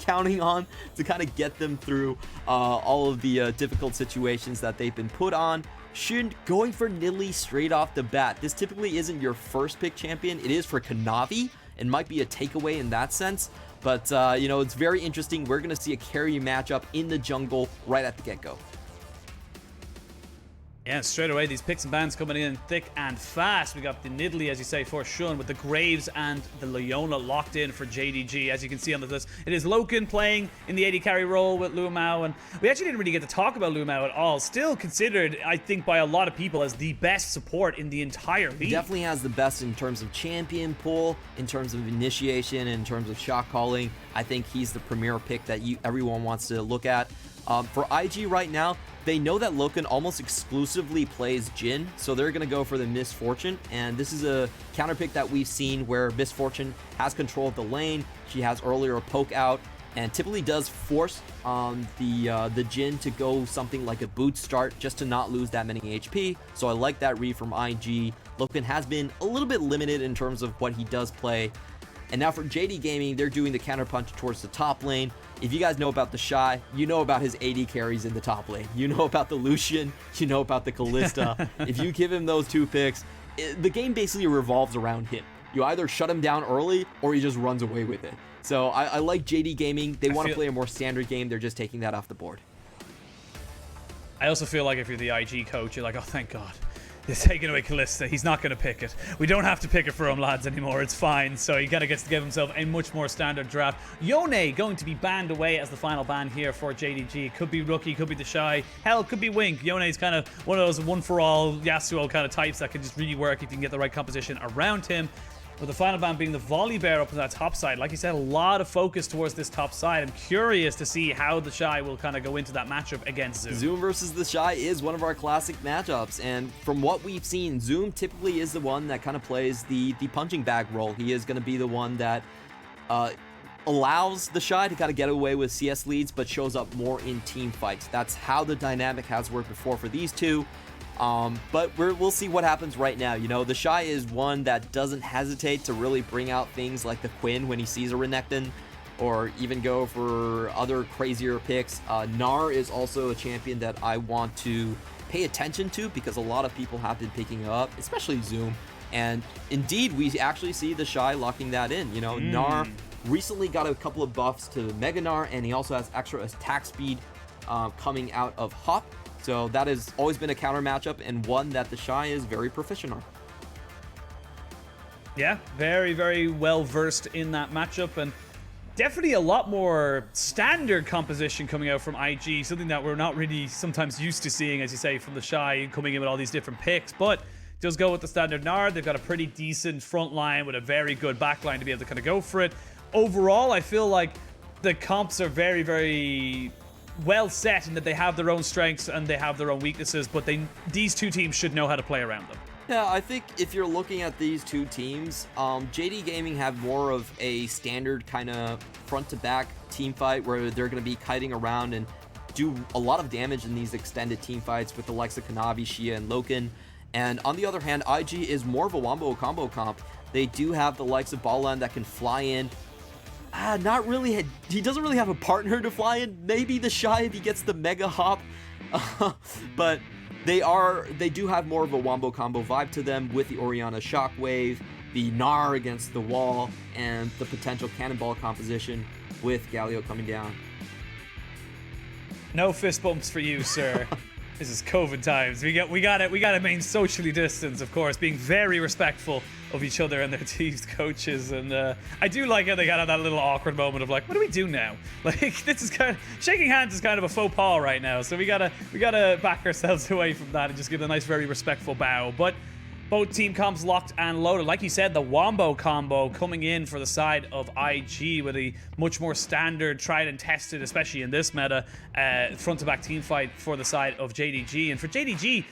counting on to kind of get them through all of the difficult situations that they've been put on. Jhin going for Nidalee straight off the bat. This typically isn't your first pick champion. It is for Kanavi and might be a takeaway in that sense. But, you know, it's very interesting. We're going to see a carry matchup in the jungle right at the get-go. Yeah, straight away, these picks and bans coming in thick and fast. We got the Nidalee, as you say, for Jhin, with the Graves and the Leona locked in for JDG. As you can see on the list, it is Loken playing in the AD carry role with LvMao, and we actually didn't really get to talk about LvMao at all. Still considered, I think, by a lot of people as the best support in the entire league. He definitely has the best in terms of champion pool, in terms of initiation, in terms of shot calling. I think he's the premier pick that everyone wants to look at. For IG right now, they know that Loken almost exclusively plays Jhin, so they're going to go for the Misfortune, and this is a counter pick that we've seen where Misfortune has control of the lane. She has earlier a poke out, and typically does force the Jhin to go something like a boot start just to not lose that many HP, so I like that read from IG. Loken has been a little bit limited in terms of what he does play. And now for JD Gaming, they're doing the counterpunch towards the top lane. If you guys know about TheShy, you know about his AD carries in the top lane. You know about the Lucian, you know about the Kalista. If you give him those two picks, the game basically revolves around him. You either shut him down early or he just runs away with it. So I like JD Gaming. They want to play a more standard game. They're just taking that off the board. I also feel like if you're the IG coach, you're like, oh, thank God. They're taking away Kalista. He's not going to pick it. We don't have to pick it for him, lads, anymore. It's fine. So he kind of gets to give himself a much more standard draft. Yone going to be banned away as the final ban here for JDG. Could be Rookie, could be TheShy. Hell, could be Wink. Yone's kind of one of those one-for-all Yasuo kind of types that can just really work if you can get the right composition around him. With the final ban being the volley bear up on that top side. Like you said, a lot of focus towards this top side. I'm curious to see how TheShy will kind of go into that matchup against Zoom. Zoom versus TheShy is one of our classic matchups, and from what we've seen, Zoom typically is the one that kind of plays the punching bag role. He is going to be the one that allows TheShy to kind of get away with CS leads, but shows up more in team fights. That's how the dynamic has worked before for these two. But we'll see what happens right now. You know, TheShy is one that doesn't hesitate to really bring out things like the Quinn when he sees a Renekton, or even go for other crazier picks. Gnar is also a champion that I want to pay attention to because a lot of people have been picking up, especially Zoom. And indeed, we actually see TheShy locking that in. You know, Gnar recently got a couple of buffs to Mega Gnar, and he also has extra attack speed coming out of Hop. So that has always been a counter matchup, and one that TheShy is very proficient on. Yeah, very, very well versed in that matchup, and definitely a lot more standard composition coming out from IG, something that we're not really sometimes used to seeing, as you say, from TheShy coming in with all these different picks. But just go with the standard Gnar. They've got a pretty decent front line with a very good back line to be able to kind of go for it. Overall, I feel like the comps are very, very well set in that they have their own strengths and they have their own weaknesses, but these two teams should know how to play around them. Yeah, I think if you're looking at these two teams, JD Gaming have more of a standard kind of front-to-back team fight where they're going to be kiting around and do a lot of damage in these extended team fights with the likes of Kanavi, Xia, and Loken. And on the other hand, IG is more of a wombo combo comp. They do have the likes of Baolan that can fly in. Not really. He doesn't really have a partner to fly in. Maybe TheShy if he gets the mega hop. But they do have more of a wombo combo vibe to them with the Orianna shockwave, the Gnar against the wall, and the potential cannonball composition with Galio coming down. No fist bumps for you, sir. This is COVID times. We got to remain socially distanced, of course, being very respectful of each other and their team's coaches. And I do like how they got that little awkward moment of like, what do we do now? Like, this is kind of shaking hands is kind of a faux pas right now. So we gotta back ourselves away from that and just give a nice, very respectful bow. But both team comps locked and loaded. Like you said, the wombo combo coming in for the side of IG with a much more standard, tried and tested, especially in this meta, front-to-back team fight for the side of JDG. And for JDG,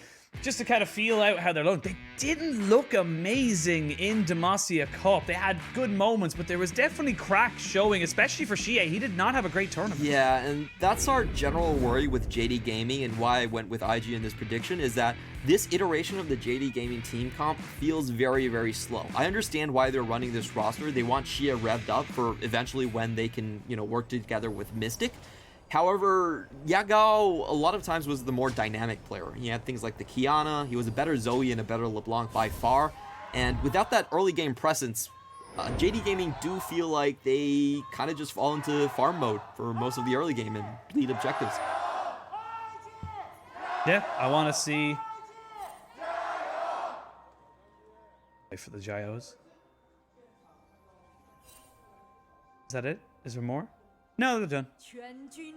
just to kind of feel out how they're looking. They didn't look amazing in Demacia Cup. They had good moments, but there was definitely cracks showing, especially for Shie. He did not have a great tournament. Yeah, and that's our general worry with JD Gaming, and why I went with IG in this prediction, is that this iteration of the JD Gaming team comp feels very, very slow. I understand why they're running this roster. They want Shie revved up for eventually when they can, work together with Mystic. However, Yagao a lot of times was the more dynamic player. He had things like the Kiana, he was a better Zoe and a better LeBlanc by far, and without that early game presence, JD Gaming do feel like they kind of just fall into farm mode for most of the early game and bleed objectives. Yeah, I want to see... Wait for the Gyos. Is that it? Is there more? No, they're done.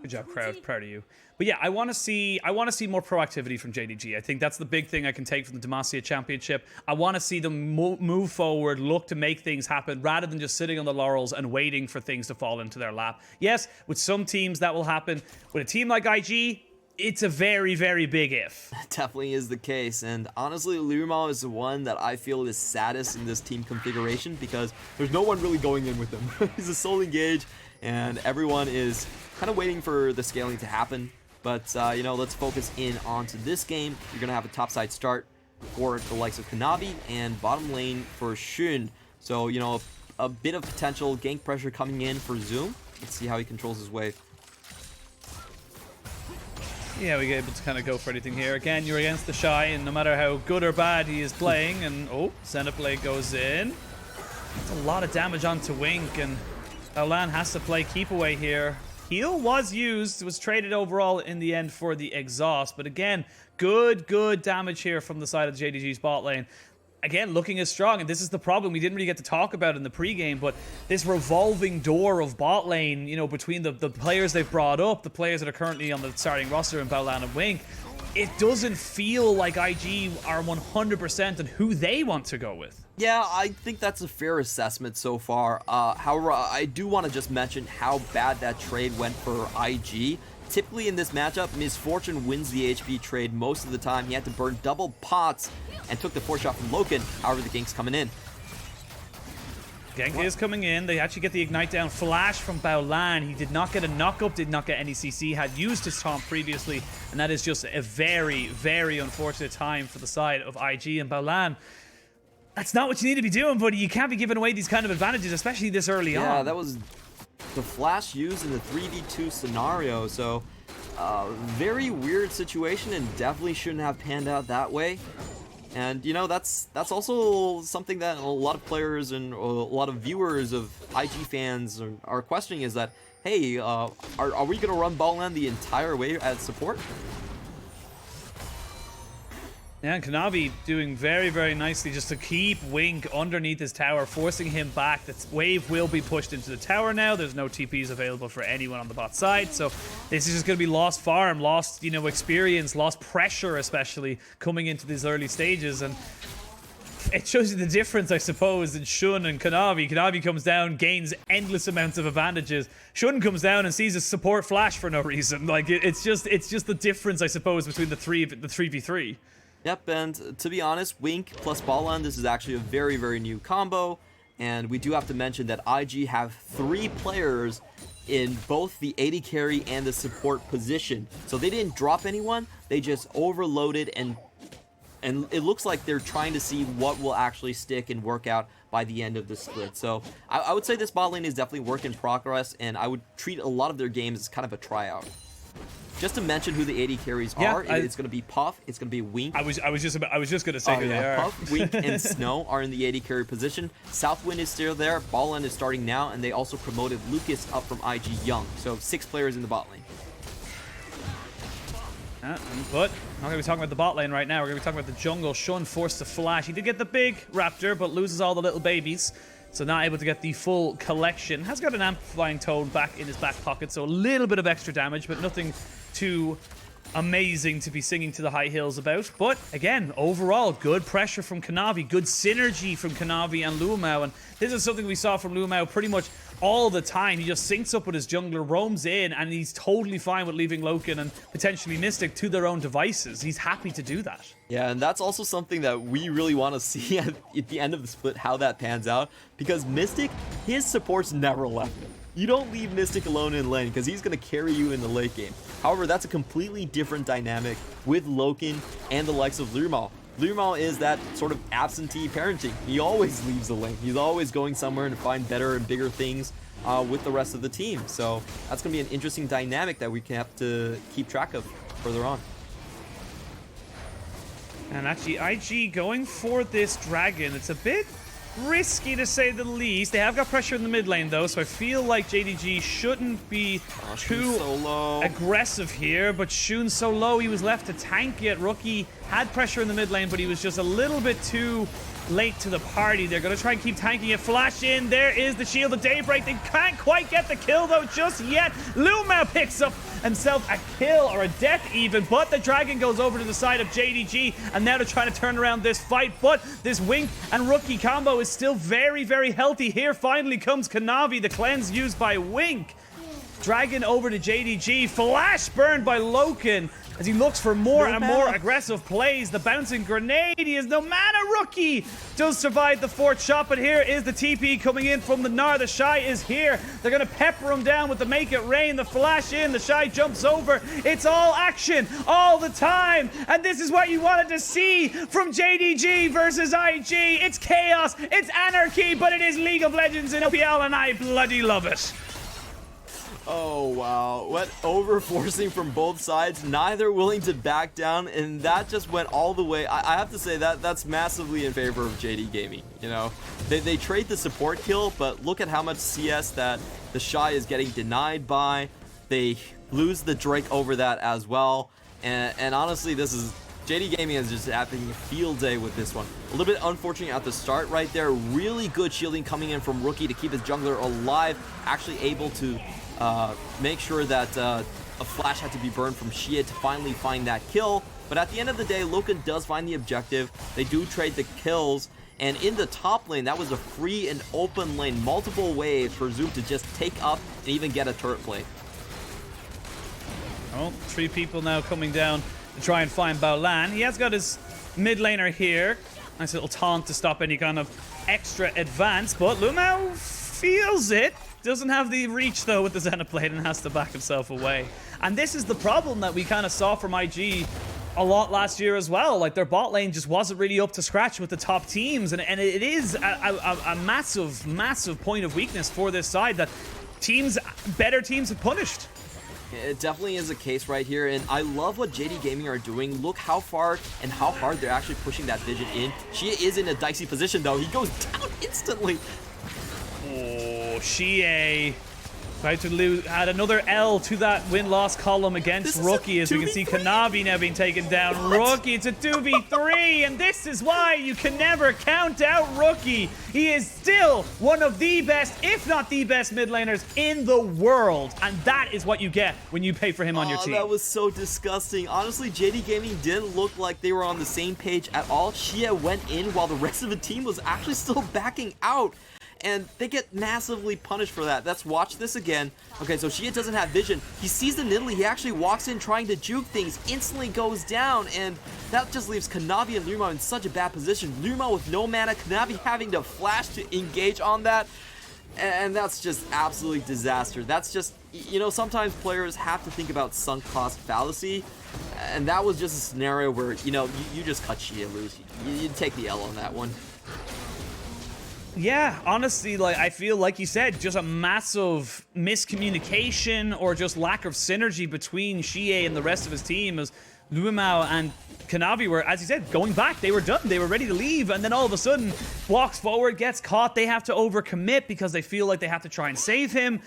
Good job, crowd. Proud of you. But yeah, I want to see more proactivity from JDG. I think that's the big thing I can take from the Demacia Championship. I want to see them move forward, look to make things happen, rather than just sitting on the laurels and waiting for things to fall into their lap. Yes, with some teams that will happen. With a team like IG, it's a very, very big if. Definitely is the case, and honestly, LvMao is the one that I feel is saddest in this team configuration, because there's no one really going in with him. He's a sole engage, and everyone is kind of waiting for the scaling to happen. But, let's focus in onto this game. You're going to have a topside start for the likes of Kanavi, and bottom lane for Jhin. So, a bit of potential gank pressure coming in for Zoom. Let's see how he controls his wave. Yeah, we get able to kind of go for anything here. Again, you're against TheShy, and no matter how good or bad he is playing, and Xenoblade goes in. That's a lot of damage onto Wink, and Baolan has to play keep away here. Heal was used, was traded overall in the end for the exhaust, but again, good damage here from the side of JDG's bot lane. Again, looking as strong, and this is the problem we didn't really get to talk about in the pregame, but this revolving door of bot lane, between the players they've brought up, the players that are currently on the starting roster in Baolan and Wink, it doesn't feel like IG are 100% on who they want to go with. Yeah, I think that's a fair assessment so far. However, I do want to just mention how bad that trade went for IG. Typically in this matchup, Misfortune wins the HP trade most of the time. He had to burn double pots and took the 4-shot from Loken. However, the gank's coming in. Gank is coming in. They actually get the ignite down flash from Baolan. He did not get a knock-up, did not get any CC, had used his taunt previously, and that is just a very, very unfortunate time for the side of IG and Baolan. That's not what you need to be doing, buddy. You can't be giving away these kind of advantages, especially this early on. Yeah, that was the flash used in the 3v2 scenario, so very weird situation, and definitely shouldn't have panned out that way. And that's also something that a lot of players and a lot of viewers of IG fans are questioning, is that, hey, are we gonna run Baolan the entire way as support? Yeah, and Kanavi doing very, very nicely just to keep Wink underneath his tower, forcing him back. That wave will be pushed into the tower now. There's no TPs available for anyone on the bot side, so this is just going to be lost farm, lost, experience, lost pressure, especially coming into these early stages. And it shows you the difference, I suppose, in Jhin and Kanavi. Kanavi comes down, gains endless amounts of advantages. Jhin comes down and sees a support flash for no reason. Like it's just the difference, I suppose, between the 3v3. Yep, and to be honest, Wink plus Baolan, this is actually a very, very new combo, and we do have to mention that IG have 3 players in both the AD carry and the support position. So they didn't drop anyone, they just overloaded, and it looks like they're trying to see what will actually stick and work out by the end of the split. So I would say this bot lane is definitely work in progress, and I would treat a lot of their games as kind of a tryout. Just to mention who the AD carries are, it's going to be Puff, it's going to be Wink. I was just going to say who they are. Puff, Wink, and Snow are in the AD carry position. Southwind is still there. Baolan is starting now, and they also promoted Lucas up from IG Young. So 6 players in the bot lane. But I'm not going to be talking about the bot lane right now. We're going to be talking about the jungle. Jhin forced to flash. He did get the big raptor, but loses all the little babies. So not able to get the full collection. Has got an amplifying toad back in his back pocket, so a little bit of extra damage, but nothing too amazing to be singing to the high hills about. But again, overall, good pressure from Kanavi, good synergy from Kanavi and LvMao. And this is something we saw from LvMao pretty much all the time. He just syncs up with his jungler, roams in, and he's totally fine with leaving Loken and potentially Mystic to their own devices. He's happy to do that. Yeah, and that's also something that we really want to see at the end of the split, how that pans out. Because Mystic, his supports never left him. You don't leave Mystic alone in lane because he's going to carry you in the late game. However, that's a completely different dynamic with Loken and the likes of LvMao. LvMao is that sort of absentee parenting. He always leaves the lane. He's always going somewhere to find better and bigger things with the rest of the team. So that's going to be an interesting dynamic that we can have to keep track of further on. And actually, IG going for this dragon. It's a bit risky to say the least. They have got pressure in the mid lane though, so I feel like JDG shouldn't be too aggressive here. But Shun's so low, he was left to tank it. Rookie had pressure in the mid lane, but he was just a little bit too late to the party. They're going to try and keep tanking it. Flash in. There is the Shield of Daybreak. They can't quite get the kill though just yet. LvMao picks up himself a kill, or a death even, but the dragon goes over to the side of JDG, and now they're trying to turn around this fight. But this Wink and Rookie combo is still very, very healthy. Here finally comes Kanavi, the cleanse used by Wink. Dragon over to JDG. Flash burned by Loken as he looks for more and more aggressive plays. The bouncing grenade. He is no mana. Rookie does survive the fourth shot, but here is the TP coming in from the Gnar. TheShy is here. They're going to pepper him down with the Make It Rain. The flash in. TheShy jumps over. It's all action all the time. And this is what you wanted to see from JDG versus IG. It's chaos. It's anarchy, but it is League of Legends in LPL, and I bloody love it. Oh, wow. What overforcing from both sides. Neither willing to back down, and that just went all the way. I have to say that's massively in favor of JD Gaming. You know, they trade the support kill, but look at how much CS that TheShy is getting denied by. They lose the Drake over that as well. And honestly, this is... JD Gaming is just having a field day with this one. A little bit unfortunate at the start right there. Really good shielding coming in from Rookie to keep his jungler alive. Actually able to make sure that a flash had to be burned from Shia to finally find that kill. But at the end of the day, Loken does find the objective. They do trade the kills. And in the top lane, that was a free and open lane. Multiple ways for Zoom to just take up and even get a turret play. Oh, 3 people now coming down to try and find Baolan. He has got his mid laner here. Nice little taunt to stop any kind of extra advance. But LvMao feels it. Doesn't have the reach though with the Xenoblade and has to back himself away. And this is the problem that we kind of saw from IG a lot last year as well. Like, their bot lane just wasn't really up to scratch with the top teams. And it is a massive, massive point of weakness for this side that better teams have punished. It definitely is a case right here, and I love what JD Gaming are doing. Look how far and how hard they're actually pushing that Vision in. She is in a dicey position though. He goes down instantly. Oh, Shia about to lose, add another L to that win-loss column against Rookie, as we can see Kanavi now being taken down. Rookie, it's a 2v3, and this is why you can never count out Rookie. He is still one of the best, if not the best mid laners in the world, and that is what you get when you pay for him on your team. That was so disgusting. Honestly, JD Gaming didn't look like they were on the same page at all. Shia went in while the rest of the team was actually still backing out. And they get massively punished for that. Let's watch this again. Okay, so Shia doesn't have vision. He sees the Nidalee. He actually walks in trying to juke things. Instantly goes down. And that just leaves Kanavi and LvMao in such a bad position. LvMao with no mana. Kanavi having to flash to engage on that. And that's just absolutely disaster. That's just, you know, sometimes players have to think about sunk cost fallacy. And that was just a scenario where, you know, you just cut Shia loose. You take the L on that one. Yeah, honestly, like, I feel like you said, just a massive miscommunication or just lack of synergy between Shia and the rest of his team, as LvMao and Kanavi were, as you said, going back. They were done. They were ready to leave, and then all of a sudden, walks forward, gets caught. They have to overcommit because they feel like they have to try and save him.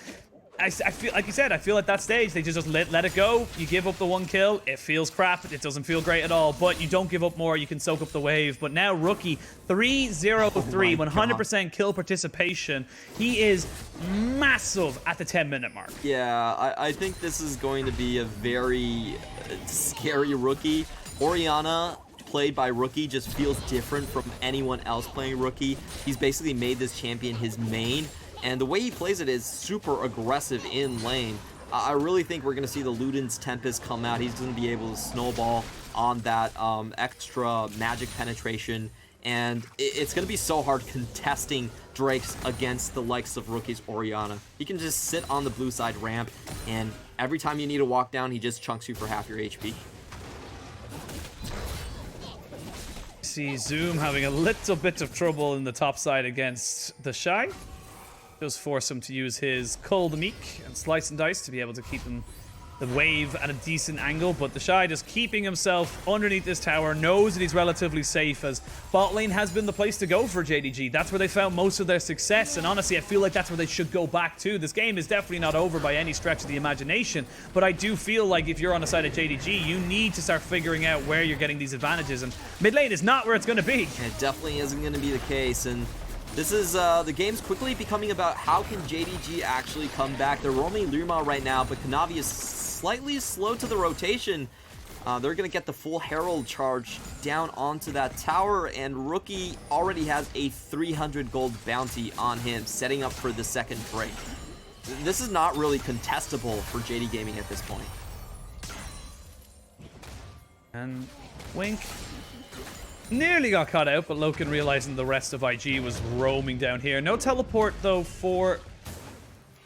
I feel, like you said, I feel at that stage, they just let it go. You give up the 1 kill. It feels crap. It doesn't feel great at all, but you don't give up more. You can soak up the wave. But now Rookie, 3-0-3, 100% kill participation. He is massive at the 10-minute mark. Yeah, I think this is going to be a very scary Rookie. Orianna, played by Rookie, just feels different from anyone else playing Rookie. He's basically made this champion his main, and the way he plays it is super aggressive in lane. I really think we're going to see the Luden's Tempest come out. He's going to be able to snowball on that extra magic penetration, and it's going to be so hard contesting Drakes against the likes of Rookie's Orianna. He can just sit on the blue side ramp, and every time you need to walk down, he just chunks you for half your HP. See Zoom having a little bit of trouble in the top side against TheShy. Does force him to use his Cull the Meek and Slice and Dice to be able to keep him the wave at a decent angle, but TheShy just keeping himself underneath this tower, knows that he's relatively safe, as bot lane has been the place to go for JDG. That's where they found most of their success, and honestly, I feel like that's where they should go back to. This game is definitely not over by any stretch of the imagination, but I do feel like if you're on the side of JDG, you need to start figuring out where you're getting these advantages, and mid lane is not where it's going to be. It definitely isn't going to be the case, and this is, the game's quickly becoming about how can JDG actually come back. They're roaming LvMao right now, but Kanavi is slightly slow to the rotation. They're going to get the full Herald charge down onto that tower, and Rookie already has a 300 gold bounty on him, setting up for the second break. This is not really contestable for JD Gaming at this point. And Wink nearly got caught out, but Loken realizing the rest of IG was roaming down here. No teleport, though, for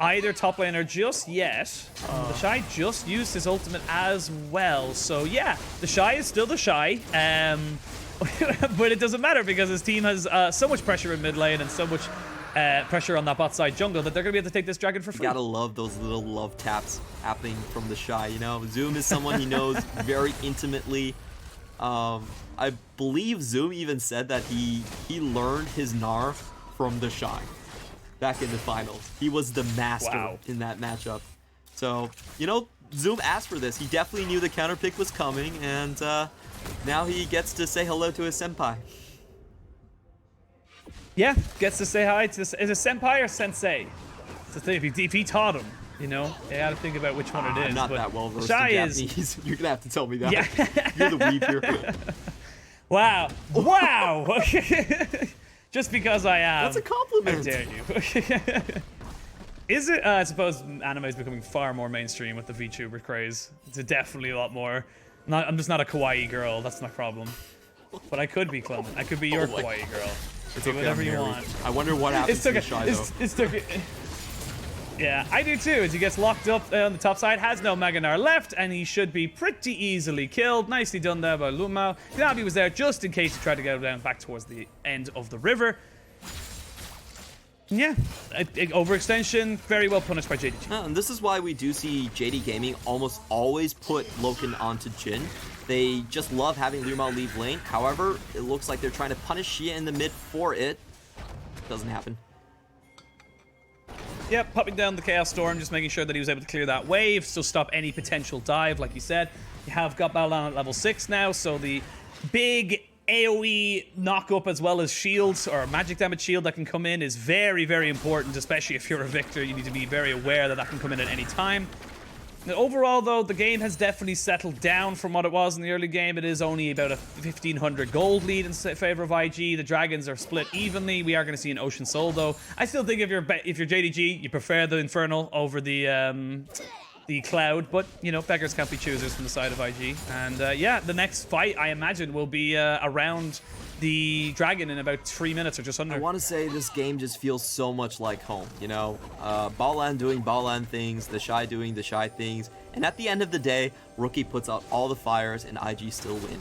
either top laner just yet. TheShy just used his ultimate as well. So, yeah, TheShy is still TheShy. But it doesn't matter because his team has so much pressure in mid lane and so much pressure on that bot side jungle that they're going to be able to take this dragon for free. You gotta love those little love taps happening from TheShy, you know? Zoom is someone he knows very intimately. I believe Zoom even said that he learned his Gnar from TheShy back in the finals. He was the master in that matchup. So, you know, Zoom asked for this. He definitely knew the counter pick was coming, and now he gets to say hello to his senpai. Yeah, gets to say hi to... Is it senpai or sensei? It's the thing. If he taught him, you know, you gotta think about which one it is. I'm not that well versed in Japanese. You're gonna have to tell me that. Yeah. You're the weeb here. Wow. Wow. Just because I am. That's a compliment. How dare you? Is it? I suppose anime is becoming far more mainstream with the VTuber craze. It's definitely a lot more. I'm just not a kawaii girl. That's my problem. But I could be Clement. I could be your kawaii girl. It's do okay, whatever you want. I wonder what happens to TheShy, though. Yeah, I do too, as he gets locked up on the top side, has no Mega Gnar left, and he should be pretty easily killed. Nicely done there by LvMao. Kanavi was there just in case he tried to go down back towards the end of the river. Yeah, overextension, very well punished by JDG. And this is why we do see JD Gaming almost always put Loken onto Jhin. They just love having LvMao leave lane. However, it looks like they're trying to punish Xia in the mid for it. Doesn't happen. Yep, popping down the Chaos Storm, just making sure that he was able to clear that wave, so stop any potential dive, like you said. You have got Baolan at level 6 now, so the big AoE knock-up as well as shields, or magic damage shield that can come in is very, very important, especially if you're a Viktor. You need to be very aware that that can come in at any time. Now, overall, though, the game has definitely settled down from what it was in the early game. It is only about a 1,500 gold lead in favor of IG. The dragons are split evenly. We are going to see an Ocean Soul, though. I still think if you're JDG, you prefer the Infernal over the Cloud, but, you know, beggars can't be choosers from the side of IG. And, yeah, the next fight, I imagine, will be around the dragon in about 3 minutes or just under. I want to say this game just feels so much like home, you know? Baolan doing Baolan things, TheShy doing TheShy things, and at the end of the day, Rookie puts out all the fires and IG still win.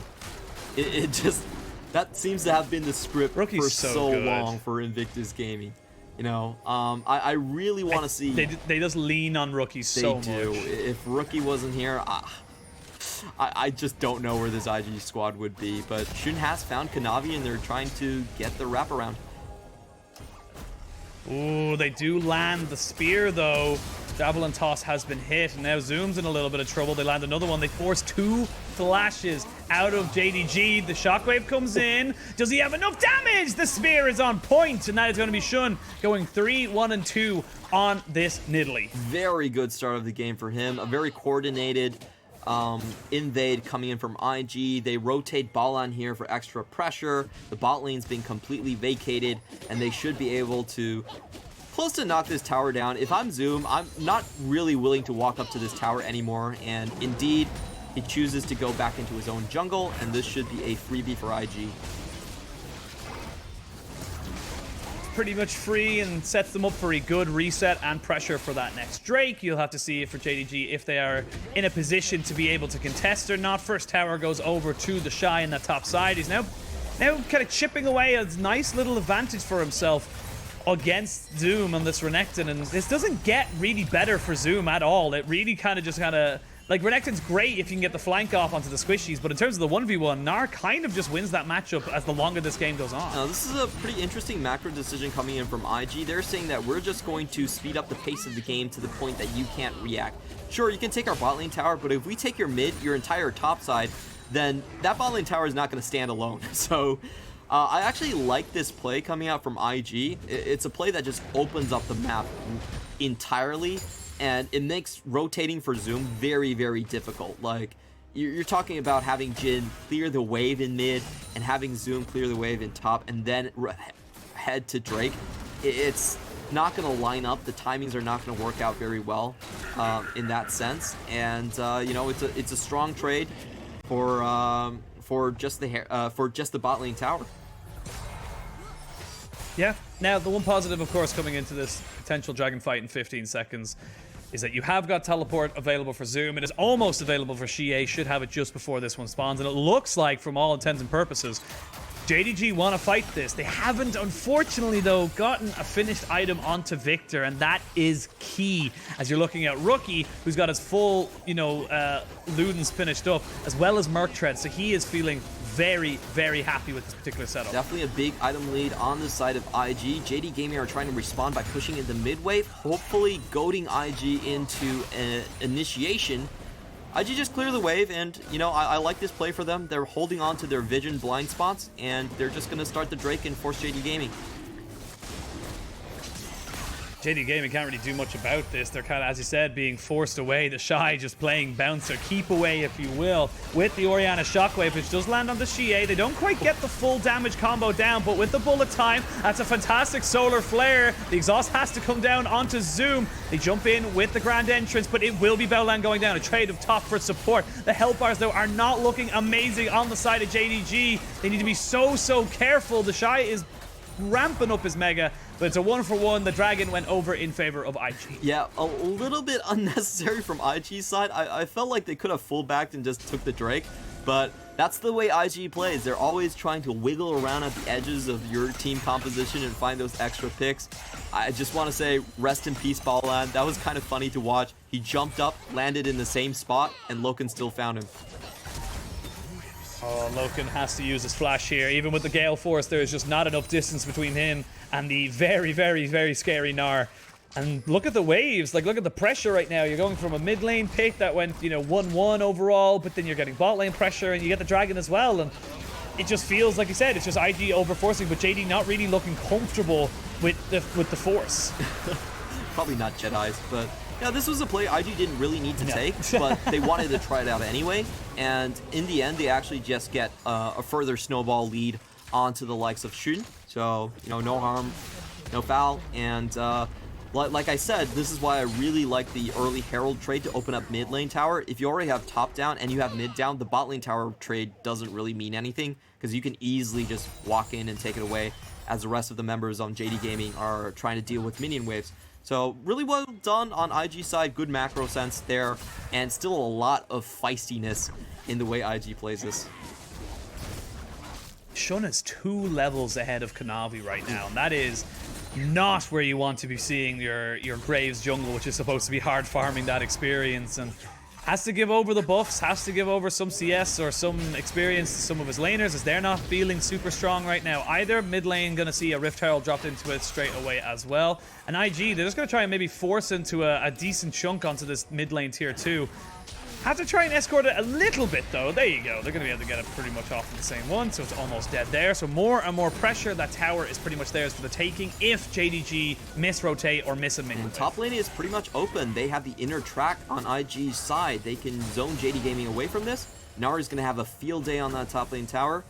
It just, that seems to have been the script Rookie's for so long for Invictus Gaming. You know, I really want to see... They just lean on Rookie so much. They do. If Rookie wasn't here, I just don't know where this IG squad would be. But Jhin has found Kanavi, and they're trying to get the wraparound. Ooh, they do land the spear, though. Baolan toss has been hit, and now Zoom's in a little bit of trouble. They land another one. They force 2 flashes out of JDG. The shockwave comes in. Does he have enough damage? The spear is on point, and that is going to be Jhin going 3, 1, and 2 on this Nidalee. Very good start of the game for him. A very coordinated invade coming in from IG. They rotate Baolan here for extra pressure. The bot lane's been completely vacated, and they should be able to close to knock this tower down. If I'm Zoom, I'm not really willing to walk up to this tower anymore, and indeed, he chooses to go back into his own jungle, and this should be a freebie for IG. Pretty much free and sets them up for a good reset and pressure for that next Drake. You'll have to see for JDG if they are in a position to be able to contest or not. First tower goes over to TheShy in that top side. He's now kind of chipping away a nice little advantage for himself against Zoom on this Renekton, and this doesn't get really better for Zoom at all. It really kind of like, Renekton's great if you can get the flank off onto the squishies, but in terms of the 1v1, Gnar kind of just wins that matchup as the longer this game goes on. Now, this is a pretty interesting macro decision coming in from IG. They're saying that we're just going to speed up the pace of the game to the point that you can't react. Sure, you can take our bot lane tower, but if we take your mid, your entire top side, then that bot lane tower is not going to stand alone. So I actually like this play coming out from IG. It's a play that just opens up the map entirely, and it makes rotating for Zoom very, very difficult. Like, you're talking about having Jhin clear the wave in mid and having Zoom clear the wave in top and then head to Drake. It's not going to line up. The timings are not going to work out very well in that sense. And, you know, it's a strong trade for just the bot lane tower. Yeah. Now, the one positive, of course, coming into this potential dragon fight in 15 seconds is that you have got teleport available for Zoom. It is almost available for Xie. Should have it just before this one spawns. And it looks like, from all intents and purposes, JDG want to fight this. They haven't, unfortunately, though, gotten a finished item onto Viktor, and that is key. As you're looking at Rookie, who's got his full, Ludens finished up, as well as Merc Tread, so he is feeling very, very happy with this particular setup. Definitely a big item lead on the side of IG. JD Gaming are trying to respond by pushing into mid wave, hopefully goading IG into an initiation. IG just clear the wave, and, you know, I like this play for them. They're holding on to their vision blind spots, and they're just going to start the Drake and force JD Gaming. JD Gaming can't really do much about this. They're kind of, as you said, being forced away. TheShy just playing bouncer, keep away, if you will, with the Orianna shockwave, which does land on the Xie. They don't quite get the full damage combo down, but with the bullet time, that's a fantastic solar flare. The exhaust has to come down onto Zoom. They jump in with the grand entrance, but it will be Baolan going down. A trade of top for support. The health bars, though, are not looking amazing on the side of JDG. They need to be so careful. TheShy is ramping up his mega, but it's a 1-for-1. The dragon went over in favor of IG. Yeah, a little bit unnecessary from IG's side. I felt like they could have full backed and just took the Drake, but that's the way IG plays. They're always trying to wiggle around at the edges of your team composition and find those extra picks. I just want to say rest in peace, Baolan. That was kind of funny to watch. He jumped up, landed in the same spot, and Loken still found him. Oh, Loken has to use his flash here. Even with the Gale Force, there is just not enough distance between him and the very, very, very scary Gnar. And look at the waves. Like, look at the pressure right now. You're going from a mid lane pick that went, 1-1 overall, but then you're getting bot lane pressure, and you get the dragon as well. And it just feels, like you said, it's just IG overforcing, but JD not really looking comfortable with the force. Probably not Jedi's, but yeah, this was a play IG didn't really need to take, but they wanted to try it out anyway. And in the end, they actually just get a further snowball lead onto the likes of Jhin. So, no harm, no foul. And like I said, this is why I really like the early Herald trade to open up mid lane tower. If you already have top down and you have mid down, the bot lane tower trade doesn't really mean anything, because you can easily just walk in and take it away, as the rest of the members on JD Gaming are trying to deal with minion waves. So really well done on IG side, good macro sense there, and still a lot of feistiness in the way IG plays this. Jhin is 2 levels ahead of Kanavi right now, and that is not where you want to be seeing your Graves jungle, which is supposed to be hard farming that experience. And has to give over the buffs, has to give over some CS or some experience to some of his laners, as they're not feeling super strong right now either. Mid lane going to see a Rift Herald dropped into it straight away as well. And IG, they're just going to try and maybe force into a decent chunk onto this mid lane tier 2. Have to try and escort it a little bit, though. There you go. They're going to be able to get it pretty much off in the same one, so it's almost dead there. So more and more pressure. That tower is pretty much theirs for the taking if JDG miss-rotate or miss a minion. And top lane is pretty much open. They have the inner track on IG's side. They can zone JD Gaming away from this. Gnar is going to have a field day on that top lane tower.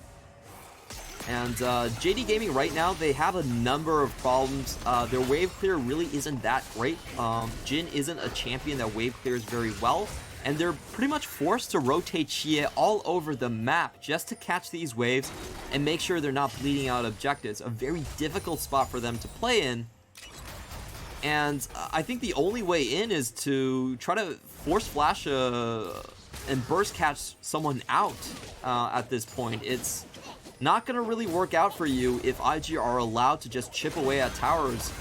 And JD Gaming right now, they have a number of problems. Their wave clear really isn't that great. Jhin isn't a champion that wave clears very well. And they're pretty much forced to rotate Xie all over the map just to catch these waves and make sure they're not bleeding out objectives. A very difficult spot for them to play in. And I think the only way in is to try to force flash and burst catch someone out at this point. It's not going to really work out for you if IG are allowed to just chip away at towers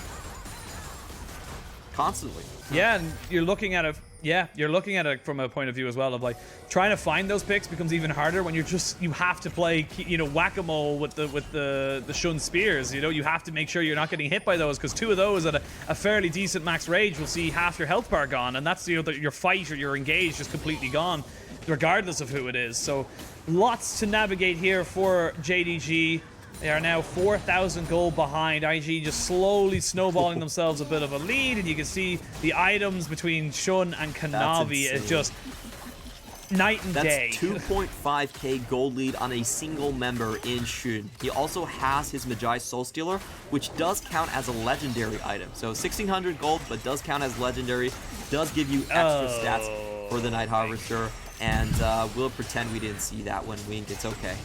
constantly. Yeah, and you're looking at it. Yeah, you're looking at it from a point of view as well of like trying to find those picks becomes even harder when you have to play, you know, whack-a-mole with the Shun spears. You know, you have to make sure you're not getting hit by those, because 2 of those at a fairly decent max rage will see half your health bar gone, and that's, you know, your fight or your engage just completely gone, regardless of who it is. So lots to navigate here for JDG. They are now 4,000 gold behind. IG just slowly snowballing themselves a bit of a lead, and you can see the items between Shun and Kanavi is just night and day. That's 2.5k gold lead on a single member in Shun. He also has his Magi Soul Stealer, which does count as a legendary item. So 1,600 gold, but does count as legendary. Does give you extra stats for the Night Harvester, and we'll pretend we didn't see that one wink. It's okay.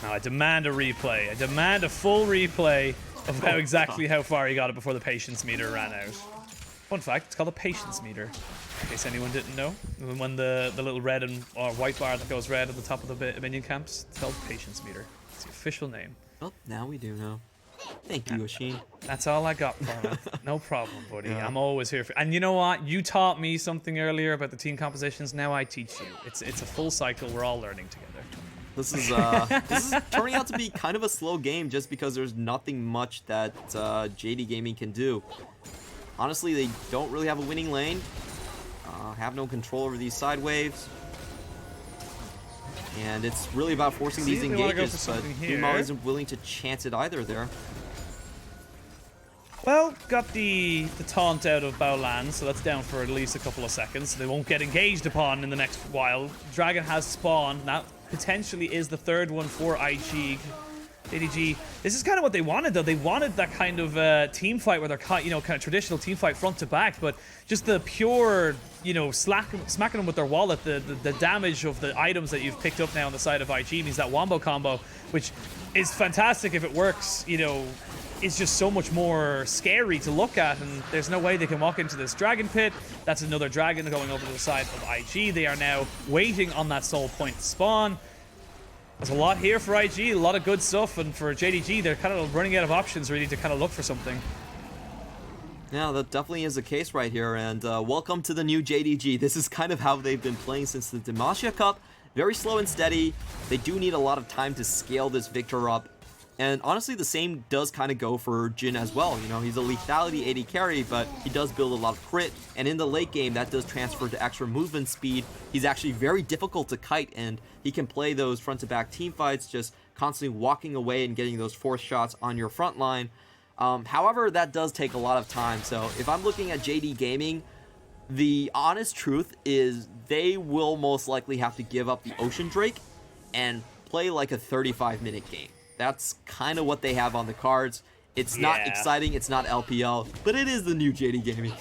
Now I demand a replay. I demand a full replay of how far he got it before the patience meter ran out. Fun fact, it's called a patience meter, in case anyone didn't know. When the little red and or white bar that goes red at the top of the minion camps, it's called patience meter. It's the official name. Well, now we do know. Thank you, Oshin. That's all I got for him. No problem, buddy. Yeah. I'm always here for. And you know what? You taught me something earlier about the team compositions. Now I teach you. It's a full cycle. We're all learning together. This is turning out to be kind of a slow game just because there's nothing much that JD Gaming can do. Honestly, they don't really have a winning lane, have no control over these side waves, and it's really about forcing these engages, but LvMao isn't willing to chance it either there. Well, got the taunt out of Baolan, so that's down for at least a couple of seconds. They won't get engaged upon in the next while. Dragon has spawned. That potentially is the third one for IG. JDG, this is kind of what they wanted, though. They wanted that kind of team fight where they're, you know, kind of traditional team fight front to back, but just the pure, you know, smacking them with their wallet, the damage of the items that you've picked up now on the side of IG means that wombo combo, which is fantastic if it works, you know, is just so much more scary to look at, and there's no way they can walk into this dragon pit. That's another dragon going over to the side of IG. They are now waiting on that soul point to spawn. There's a lot here for IG, a lot of good stuff, and for JDG, they're kind of running out of options really to kind of look for something. Yeah, that definitely is the case right here, and welcome to the new JDG. This is kind of how they've been playing since the Demacia Cup. Very slow and steady. They do need a lot of time to scale this Viktor up. And honestly, the same does kind of go for Jhin as well. You know, he's a lethality AD carry, but he does build a lot of crit. And in the late game, that does transfer to extra movement speed. He's actually very difficult to kite, and he can play those front-to-back team fights, just constantly walking away and getting those force shots on your front line. However, that does take a lot of time. So if I'm looking at JD Gaming, the honest truth is they will most likely have to give up the Ocean Drake and play like a 35-minute game. That's kind of what they have on the cards. It's not exciting, it's not LPL, but it is the new JD Gaming.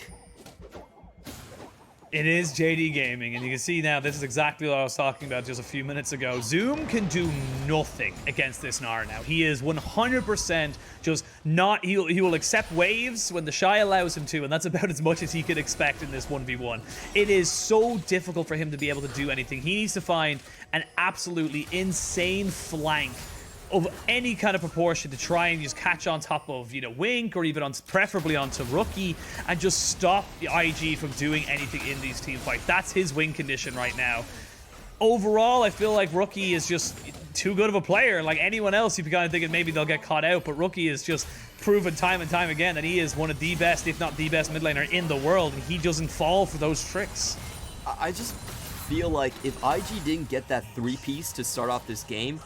It is JD Gaming, and you can see now this is exactly what I was talking about just a few minutes ago. Zoom can do nothing against this Gnar now. He is 100% just not... He will accept waves when TheShy allows him to, and that's about as much as he could expect in this 1v1. It is so difficult for him to be able to do anything. He needs to find an absolutely insane flank of any kind of proportion to try and just catch on top of, you know, Wink or even on, preferably onto Rookie, and just stop the IG from doing anything in these team fights. That's his win condition right now. Overall, I feel like Rookie is just too good of a player. Like anyone else, you'd be kind of thinking maybe they'll get caught out, but Rookie is just proven time and time again that he is one of the best, if not the best mid laner in the world, and he doesn't fall for those tricks. I just feel like if IG didn't get that 3-piece to start off this game,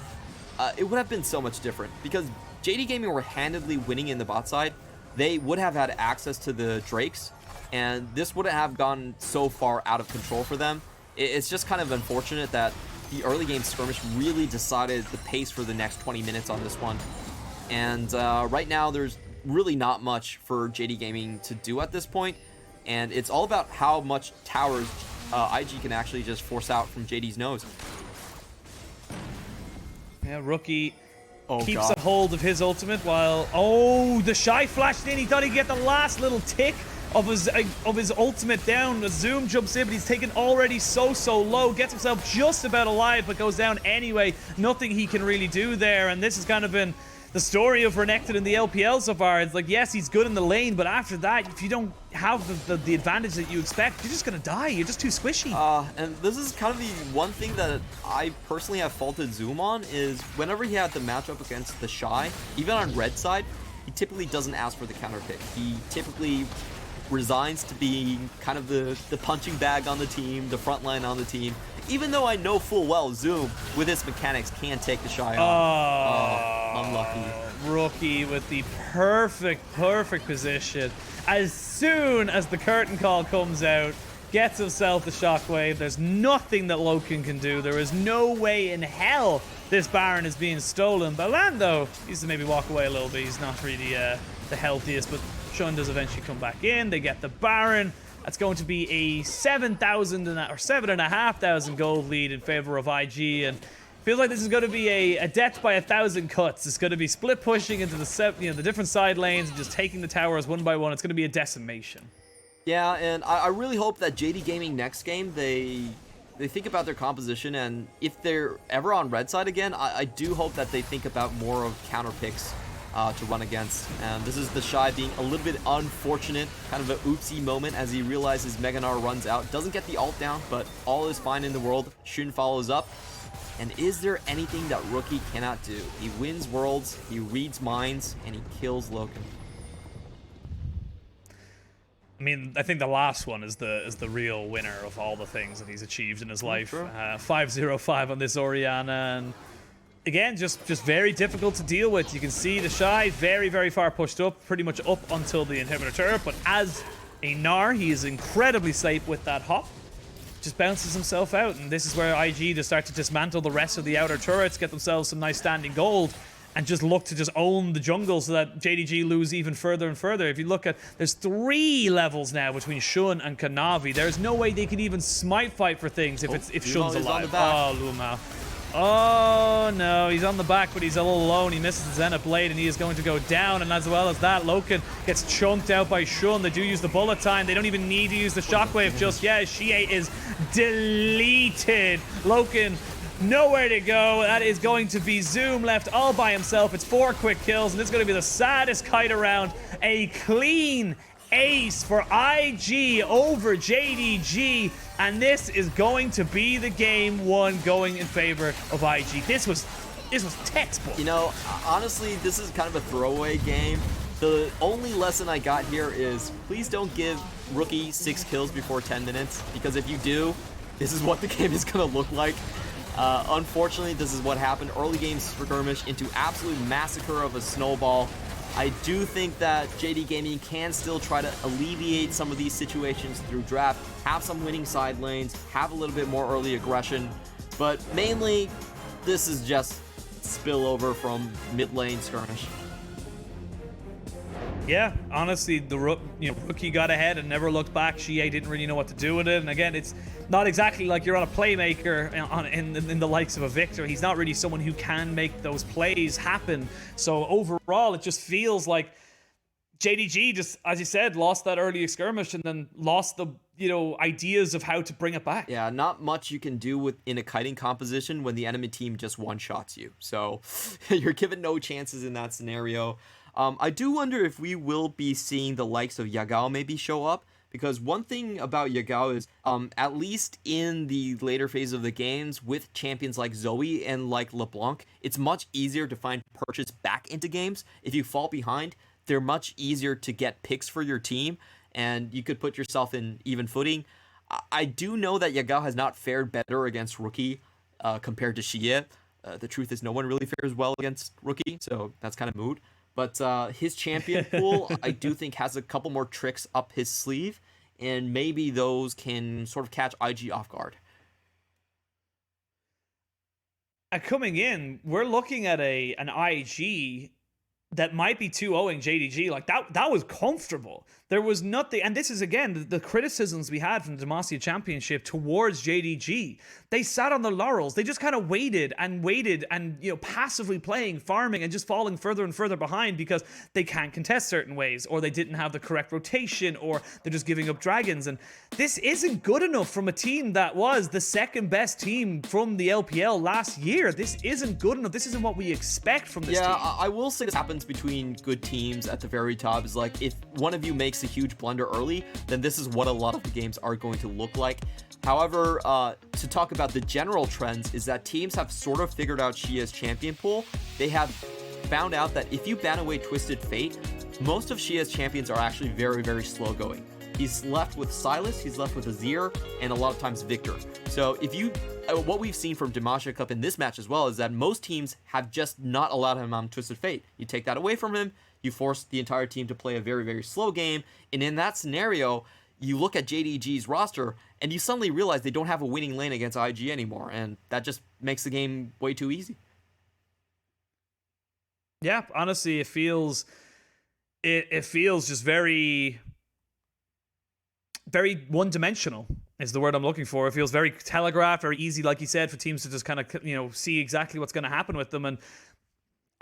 it would have been so much different, because JD Gaming were handedly winning in the bot side. They would have had access to the Drakes, and this wouldn't have gone so far out of control for them. It's just kind of unfortunate that the early game skirmish really decided the pace for the next 20 minutes on this one. And right now, there's really not much for JD Gaming to do at this point, and it's all about how much towers IG can actually just force out from JD's nose. Yeah, Rookie keeps God. a hold of his ultimate while... Oh, TheShy flashed in. He thought he'd get the last little tick of his ultimate down. The Zoom jumps in, but he's taken already so low. Gets himself just about alive, but goes down anyway. Nothing he can really do there, and this has kind of been the story of Renekton in the LPL so far. It's like, yes, he's good in the lane, but after that, if you don't have the advantage that you expect, you're just gonna die. You're just too squishy. And this is kind of the one thing that I personally have faulted Zoom on, is whenever he had the matchup against TheShy, even on red side, he typically doesn't ask for the counter pick. He typically resigns to being kind of the punching bag on the team, the front line on the team, even though I know full well Zoom, with his mechanics, can take TheShy on. Unlucky. Rookie with the perfect position. As soon as the curtain call comes out, gets himself the shockwave. There's nothing that Loken can do. There is no way in hell this Baron is being stolen. Baolan, though, needs to maybe walk away a little bit. He's not really the healthiest, but Shun does eventually come back in. They get the Baron. That's going to be a 7,000 or 7,500 gold lead in favor of IG, and feels like this is going to be a death by 1,000 cuts. It's going to be split pushing into the different side lanes and just taking the towers one by one. It's going to be a decimation. Yeah, and I really hope that JD Gaming next game, they think about their composition, and if they're ever on red side again, I do hope that they think about more of counter picks to run against. And this is TheShy being a little bit unfortunate, kind of an oopsie moment as he realizes Mega Gnar runs out. Doesn't get the ult down, but all is fine in the world. Jhin follows up. And is there anything that Rookie cannot do? He wins worlds, he reads minds, and he kills Loken. I mean, I think the last one is the real winner of all the things that he's achieved in his life. Sure. 5-0-5 on this Orianna, and again, just very difficult to deal with. You can see TheShy very far pushed up, pretty much up until the inhibitor turret, but as a Gnar, he is incredibly safe with that hop. Just bounces himself out, and this is where IG just start to dismantle the rest of the outer turrets, get themselves some nice standing gold, and just look to just own the jungle so that JDG lose even further and further. If you look at, there's 3 levels now between Shun and Kanavi. There's no way they can even smite fight for things if Shun's alive. Oh, LvMao. Oh no, he's on the back, but he's a little alone. He misses the Zenith Blade, and he is going to go down. And as well as that, Loken gets chunked out by Shun. They do use the bullet time. They don't even need to use the shockwave just yet. She is deleted. Loken, nowhere to go. That is going to be Zoom left all by himself. It's 4 quick kills, and this is going to be the saddest kite around. A clean ace for IG over JDG, and this is going to be the game 1 going in favor of IG. This was textbook. You know, honestly, this is kind of a throwaway game. The only lesson I got here is please don't give Rookie 6 kills before 10 minutes, because if you do, this is what the game is going to look like. Unfortunately, this is what happened. Early game skirmish into absolute massacre of a snowball. I do think that JD Gaming can still try to alleviate some of these situations through draft, have some winning side lanes, have a little bit more early aggression, but mainly this is just spillover from mid lane skirmish. Yeah, honestly, the Rookie got ahead and never looked back. Xie didn't really know what to do with it, and again, it's not exactly like you're on a playmaker in the likes of a Viktor. He's not really someone who can make those plays happen. So overall, it just feels like JDG just, as you said, lost that early skirmish and then lost the ideas of how to bring it back. Yeah, not much you can do in a kiting composition when the enemy team just one-shots you. So you're given no chances in that scenario. I do wonder if we will be seeing the likes of Yagao maybe show up, because one thing about Yagao is, at least in the later phase of the games, with champions like Zoe and like LeBlanc, it's much easier to find purchase back into games. If you fall behind, they're much easier to get picks for your team, and you could put yourself in even footing. I do know that Yagao has not fared better against Rookie compared to Xie. The truth is no one really fares well against Rookie, so that's kind of moot. But his champion pool, I do think, has a couple more tricks up his sleeve, and maybe those can sort of catch IG off guard. Coming in, we're looking at an IG that might be 2-0ing JDG. Like, that was comfortable. There was nothing, and this is, again, the criticisms we had from the Demacia Championship towards JDG. They sat on the laurels. They just kind of waited and passively playing, farming, and just falling further and further behind because they can't contest certain ways, or they didn't have the correct rotation, or they're just giving up dragons. And this isn't good enough from a team that was the second best team from the LPL last year. This isn't good enough. This isn't what we expect from this team. Yeah, I will say this happens between good teams at the very top. Is like, if one of you makes a huge blunder early, then this is what a lot of the games are going to look like. However, to talk about the general trends, is that teams have sort of figured out Xia's champion pool. They have found out that if you ban away Twisted Fate, most of Xia's champions are actually very, very slow going. He's left with Silas, he's left with Azir, and a lot of times Viktor. So if you, what we've seen from Demacia Cup in this match as well is that most teams have just not allowed him on Twisted Fate. You take that away from him, you force the entire team to play a very, very slow game, and in that scenario, you look at JDG's roster, and you suddenly realize they don't have a winning lane against IG anymore, and that just makes the game way too easy. Yeah, honestly, it feels just very, very one-dimensional is the word I'm looking for. It feels very telegraphed, very easy, like you said, for teams to just kind of, see exactly what's going to happen with them. And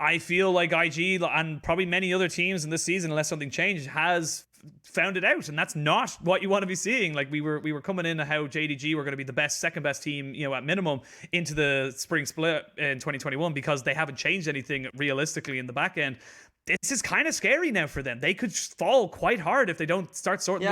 I feel like IG and probably many other teams in this season, unless something changed, has found it out, and that's not what you want to be seeing. Like, we were coming in how JDG were going to be the second best team, at minimum, into the spring split in 2021, because they haven't changed anything realistically in the back end. This is kind of scary now for them. They could fall quite hard if they don't start sorting.